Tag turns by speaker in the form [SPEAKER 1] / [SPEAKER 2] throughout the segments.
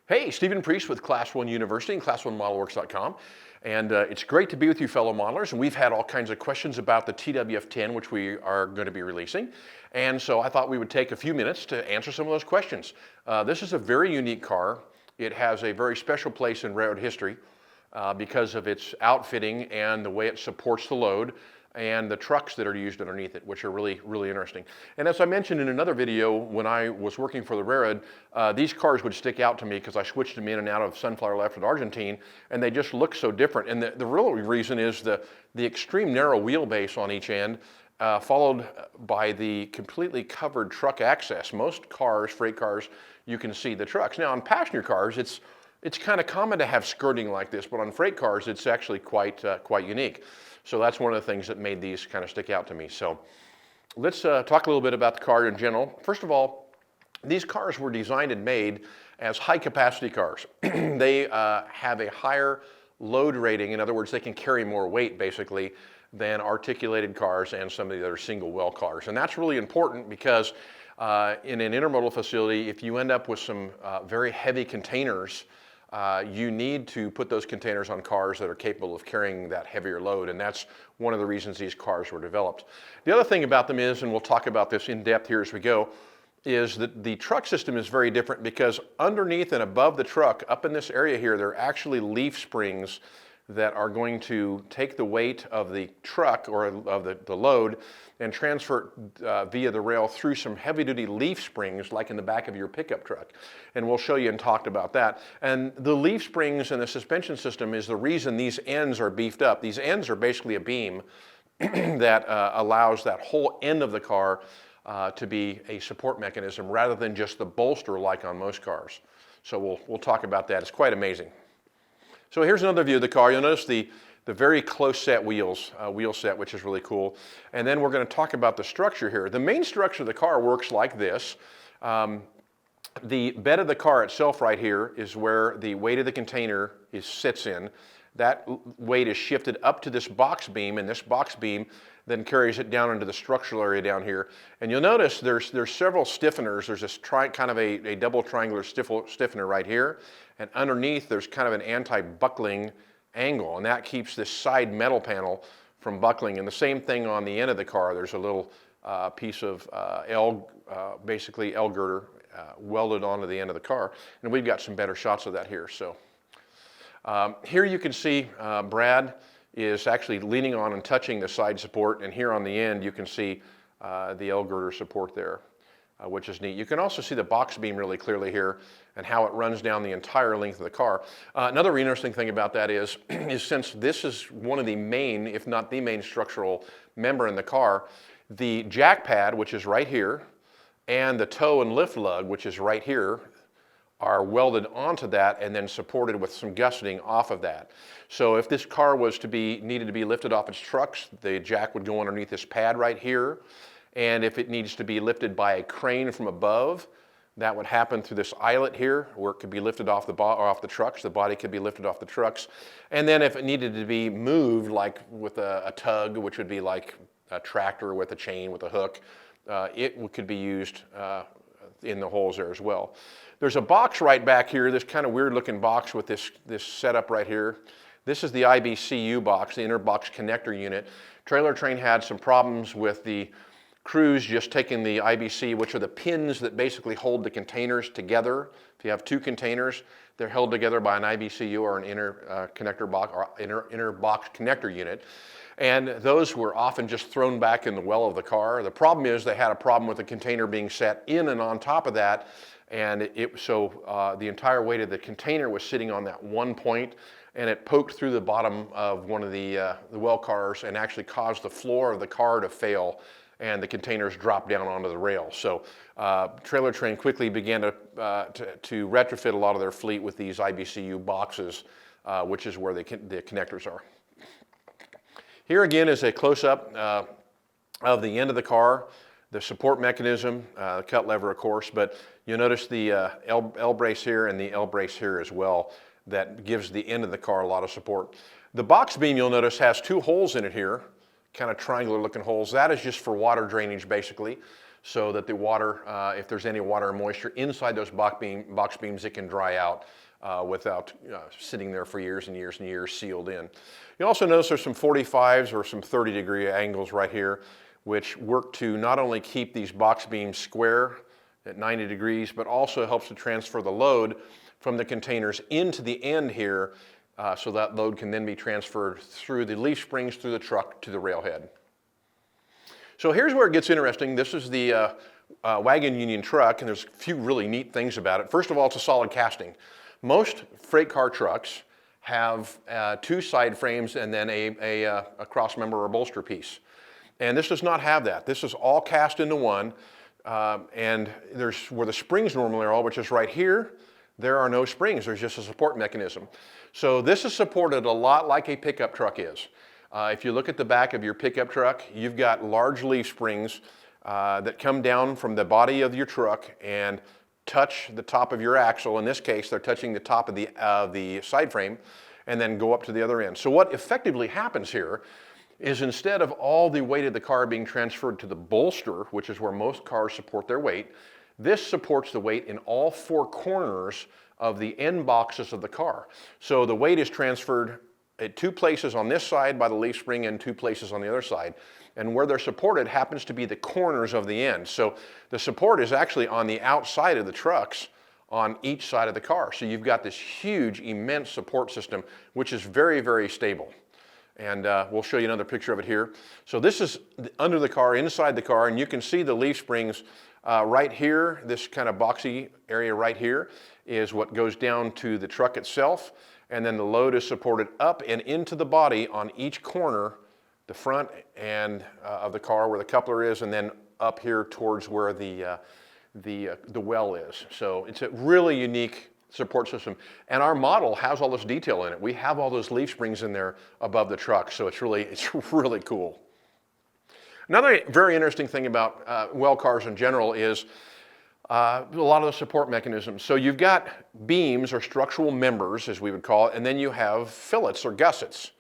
[SPEAKER 1] Hey, Stephen Priest with Class 1 University and class1modelworks.com. And it's great to be with you fellow modelers. And we've had all kinds of questions about the TWF10, which we are going to be releasing. And so I thought we would take a few minutes to answer some of those questions. This is a very unique car. It has a very special place in railroad history because of its outfitting and the way it supports the load and the trucks that are used underneath it, which are really, really interesting. And as I mentioned in another video, when I was working for the railroad, these cars would stick out to me because I switched them in and out of Sunflower Left and Argentine, and they just look so different. And the real reason is the extreme narrow wheelbase on each end, followed by the completely covered truck access. Most cars, freight cars, you can see the trucks. Now on passenger cars, it's kind of common to have skirting like this, but on freight cars, it's actually quite unique. So that's one of the things that made these kind of stick out to me. So let's talk a little bit about the car in general. First of all, these cars were designed and made as high capacity cars. They have a higher load rating. In other words, they can carry more weight basically than articulated cars and some of the other single well cars. And that's really important because in an intermodal facility, if you end up with some very heavy containers, you need to put those containers on cars that are capable of carrying that heavier load, and that's one of the reasons these cars were developed. The other thing about them is, and we'll talk about this in depth here as we go, is that the truck system is very different because underneath and above the truck, up in this area here, there are actually leaf springs that are going to take the weight of the truck or of the load and transfer it via the rail through some heavy-duty leaf springs like in the back of your pickup truck. And we'll show you and talk about that. And the leaf springs and the suspension system is the reason these ends are beefed up. These ends are basically a beam that allows that whole end of the car to be a support mechanism rather than just the bolster like on most cars. So we'll talk about that. It's quite amazing. So here's another view of the car. You'll notice the very close set wheel set, which is really cool. And then we're going to talk about the structure here. The main structure of the car works like this. The bed of the car itself right here is where the weight of the container sits in. That weight is shifted up to this box beam, and this box beam then carries it down into the structural area down here. And you'll notice there's several stiffeners. There's this kind of a double triangular stiffener right here. And underneath, there's kind of an anti-buckling angle, and that keeps this side metal panel from buckling. And the same thing on the end of the car. There's a little piece of basically L girder welded onto the end of the car. And we've got some better shots of that here. So here you can see Brad is actually leaning on and touching the side support, and here on the end you can see the L girder support there, which is neat. You can also see the box beam really clearly here and how it runs down the entire length of the car. Another interesting thing about that is since this is one of the main, if not the main structural member in the car, the jack pad, which is right here, and the tow and lift lug, which is right here, are welded onto that and then supported with some gusseting off of that. So if this car was needed to be lifted off its trucks, the jack would go underneath this pad right here. And if it needs to be lifted by a crane from above, that would happen through this eyelet here, where it could be lifted off the trucks. The body could be lifted off the trucks. And then if it needed to be moved, like with a tug, which would be like a tractor with a chain with a hook, it could be used in the holes there as well. There's a box right back here, this kind of weird looking box with this setup right here. This is the IBCU box, the inner box connector unit. Trailer Train had some problems with the crews just taking the IBC, which are the pins that basically hold the containers together. If you have two containers, they're held together by an IBCU or an inner connector box or inner box connector unit. And those were often just thrown back in the well of the car. The problem is they had a problem with the container being set in and on top of that, and the entire weight of the container was sitting on that one point, and it poked through the bottom of one of the well cars and actually caused the floor of the car to fail, and the containers dropped down onto the rail. So Trailer Train quickly began to retrofit a lot of their fleet with these IBCU boxes, which is where the connectors are. Here again is a close-up of the end of the car, the support mechanism, the cut lever, of course, but you'll notice the L brace here and the L brace here as well. That gives the end of the car a lot of support. The box beam, you'll notice, has two holes in it here, kind of triangular looking holes. That is just for water drainage, basically. so that the water, if there's any water or moisture inside those box beams, it can dry out without sitting there for years and years and years sealed in. You also notice there's some 45s or some 30-degree angles right here, which work to not only keep these box beams square at 90 degrees, but also helps to transfer the load from the containers into the end here, so that load can then be transferred through the leaf springs through the truck to the railhead. So here's where it gets interesting. This is the Wagon Union truck, and there's a few really neat things about it. First of all, it's a solid casting. Most freight car trucks have two side frames and then a cross member or bolster piece. And this does not have that. This is all cast into one, and there's where the springs normally are, which is right here. There are no springs, there's just a support mechanism. So this is supported a lot like a pickup truck is. If you look at the back of your pickup truck, you've got large leaf springs that come down from the body of your truck and touch the top of your axle. In this case, they're touching the top of the side frame and then go up to the other end. So what effectively happens here is instead of all the weight of the car being transferred to the bolster, which is where most cars support their weight, this supports the weight in all four corners of the end boxes of the car. So the weight is transferred at two places on this side by the leaf spring and two places on the other side. And where they're supported happens to be the corners of the end. So the support is actually on the outside of the trucks on each side of the car. So you've got this huge, immense support system, which is very, very stable. And we'll show you another picture of it here. So this is under the car, inside the car, and you can see the leaf springs right here. This kind of boxy area right here is what goes down to the truck itself. And then the load is supported up and into the body on each corner, the front and of the car where the coupler is, and then up here towards where the well is. So it's a really unique support system. And our model has all this detail in it. We have all those leaf springs in there above the truck, so it's really cool. Another very interesting thing about well cars in general is a lot of the support mechanisms. So you've got beams or structural members, as we would call it, and then you have fillets or gussets.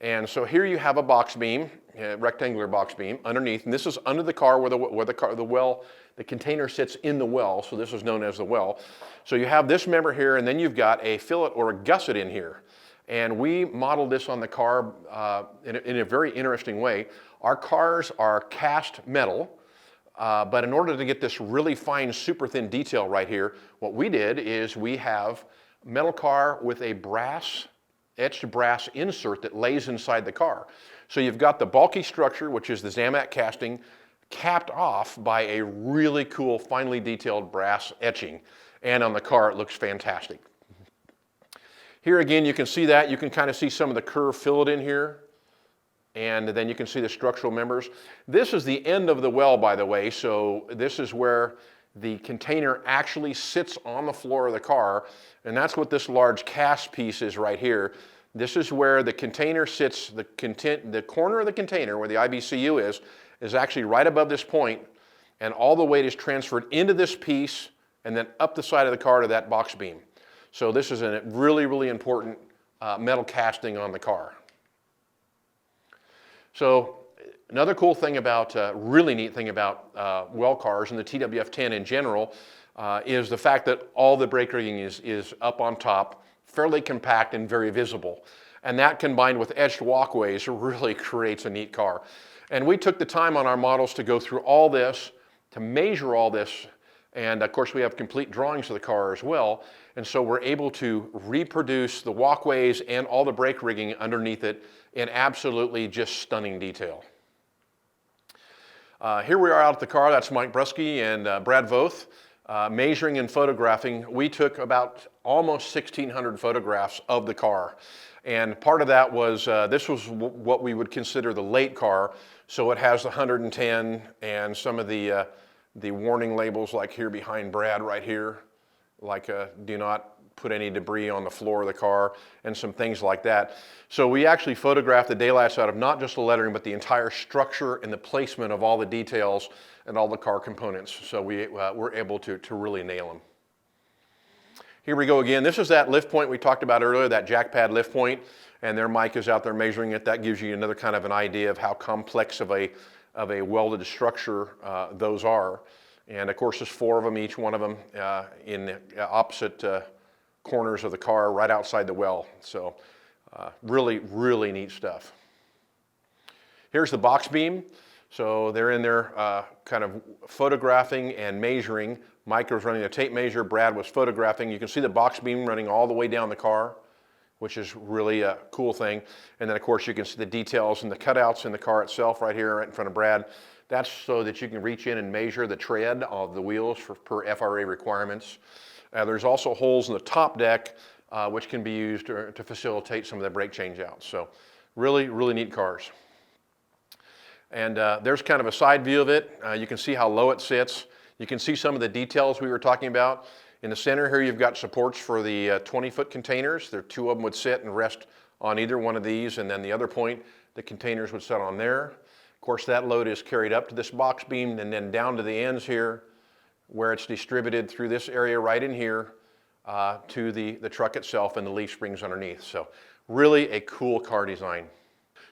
[SPEAKER 1] And so here you have a box beam, a rectangular box beam underneath, and this is under the car where the container sits in the well, so this is known as the well. So you have this member here, and then you've got a fillet or a gusset in here. And we modeled this on the car in a very interesting way. Our cars are cast metal, but in order to get this really fine, super thin detail right here, what we did is we have a metal car with a etched brass insert that lays inside the car. So you've got the bulky structure, which is the Zamac casting, capped off by a really cool, finely detailed brass etching. And on the car, it looks fantastic. Here again, you can see that. You can kind of see some of the curved fillet in here. And then you can see the structural members. This is the end of the well, by the way. So this is where the container actually sits on the floor of the car. And that's what this large cast piece is right here. This is where the container sits, the corner of the container where the IBCU is actually right above this point, and all the weight is transferred into this piece and then up the side of the car to that box beam. So this is a really, really important metal casting on the car. So another cool thing about, really neat thing about well cars and the TWF10 in general is the fact that all the brake rigging is up on top, fairly compact and very visible. And that combined with etched walkways really creates a neat car. And we took the time on our models to go through all this, to measure all this, and of course we have complete drawings of the car as well. And so we're able to reproduce the walkways and all the brake rigging underneath it in absolutely just stunning detail. Here we are out at the car. That's Mike Brusky and Brad Voth. Measuring and photographing, we took about almost 1,600 photographs of the car. And part of that was, this was what we would consider the late car. So it has the 110 and some of the warning labels like here behind Brad right here, like do not put any debris on the floor of the car and some things like that. So we actually photographed the daylights out of not just the lettering, but the entire structure and the placement of all the details and all the car components. So we were able to really nail them. Here we go again. This is that lift point we talked about earlier, that jack pad lift point, and their Mike is out there measuring it. That gives you another kind of an idea of how complex of a of a welded structure those are. And of course, there's 4 of them, each one of them in the opposite corners of the car right outside the well. So really, really neat stuff. Here's the box beam. So they're in there kind of photographing and measuring. Mike was running a tape measure, Brad was photographing. You can see the box beam running all the way down the car, which is really a cool thing. And then of course you can see the details and the cutouts in the car itself right here right in front of Brad. That's so that you can reach in and measure the tread of the wheels per FRA requirements. There's also holes in the top deck which can be used to facilitate some of the brake change outs. So really, really neat cars. And there's kind of a side view of it. You can see how low it sits. You can see some of the details we were talking about. In the center here, you've got supports for the 20-foot containers. There, 2 of them would sit and rest on either one of these, and then the other point, the containers would sit on there. Of course, that load is carried up to this box beam and then down to the ends here, where it's distributed through this area right in here to the truck itself and the leaf springs underneath. So really a cool car design.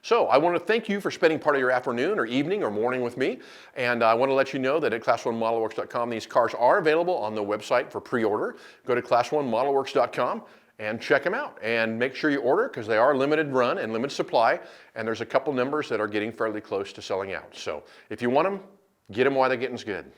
[SPEAKER 1] So I want to thank you for spending part of your afternoon or evening or morning with me. And I want to let you know that at class1modelworks.com, these cars are available on the website for pre-order. Go to class1modelworks.com and check them out. And make sure you order because they are limited run and limited supply. And there's a couple numbers that are getting fairly close to selling out. So if you want them, get them while the getting's good.